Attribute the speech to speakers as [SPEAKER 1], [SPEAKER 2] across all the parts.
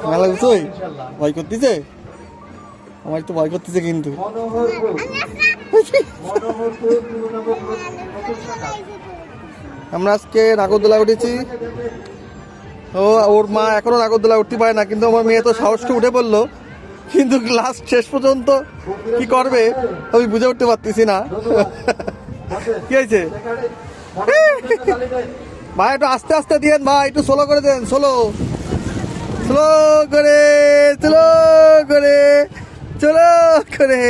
[SPEAKER 1] ঠান্ডা লাগছে? ভয় করতেছে? আমার একটু ভয় করতেছে কিন্তু। আমরা আজকে নাগরদোলা উঠেছি। ওর মা এখনো নাগরদোলা উঠতে পারে না, কিন্তু আমার মেয়ে তো সাহসটা উঠে পড়লো, কিন্তু লাস্ট শেষ পর্যন্ত কি করবে আমি বুঝে উঠতে পারতেছি না। কি হয়েছে ভাই? একটু আস্তে আস্তে দিয়েন ভাই, একটু স্লো করে দেন, স্লো স্লো করে, স্লো করে, স্লো করে।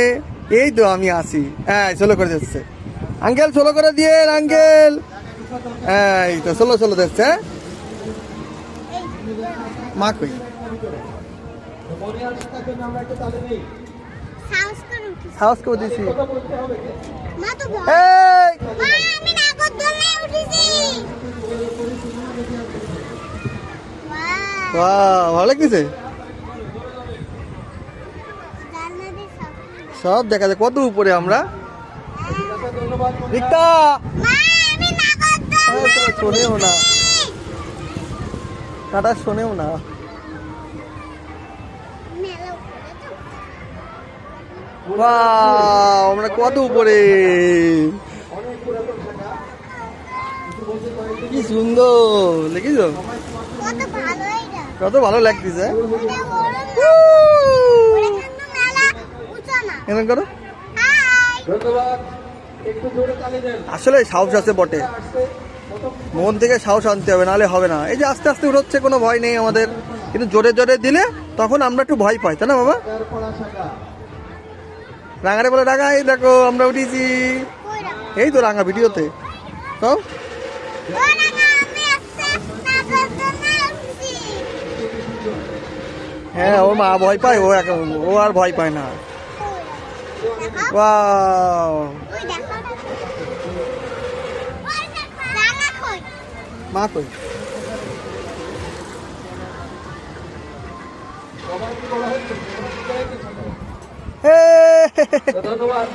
[SPEAKER 1] এই তো আমি আসি। হ্যাঁ, স্লো করে দিচ্ছে আঙ্কেল, স্লো করে দিয়ে আঙ্কেল। হ্যাঁ, এই তো স্লো স্লো দিচ্ছে। মা কই? সাহস করে দিছি। ভালো লাগতেছে? সব দেখা যায় কত উপরে আমরা। শোনেও না, টাটা শোনেও না। আমরা কত উপরে, কি সুন্দর দেখিস, কত ভালো লাগতেছে। এমন করো। আসলে সাহস আছে বটে, মন থেকে সাহস আনতে হবে, নাহলে হবে না। এই যে আস্তে আস্তে উঠোচ্ছে, কোনো ভয় নেই আমাদের, কিন্তু জোরে জোরে দিলে তখন আমরা একটু ভয় পাই, তাই না বাবা? রাঙারে বলে রাঙা, এই দেখো আমরা উঠেছি। এই তো রাঙা ভিডিওতে তো। হ্যাঁ, ওর মা ভয় পায়, ও আর ভয় পায় না। ওয়াও, মা কই? ধন্যবাদ।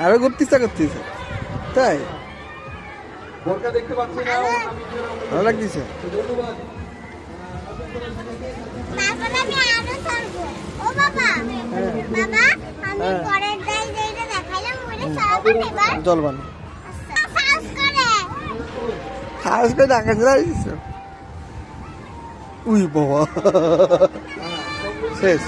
[SPEAKER 1] আরো ঘুরতে ইচ্ছা করতেছে, তাই? ভালো লাগতেছে। জলবান খাস করে ডাকা উই বাবা শেষ।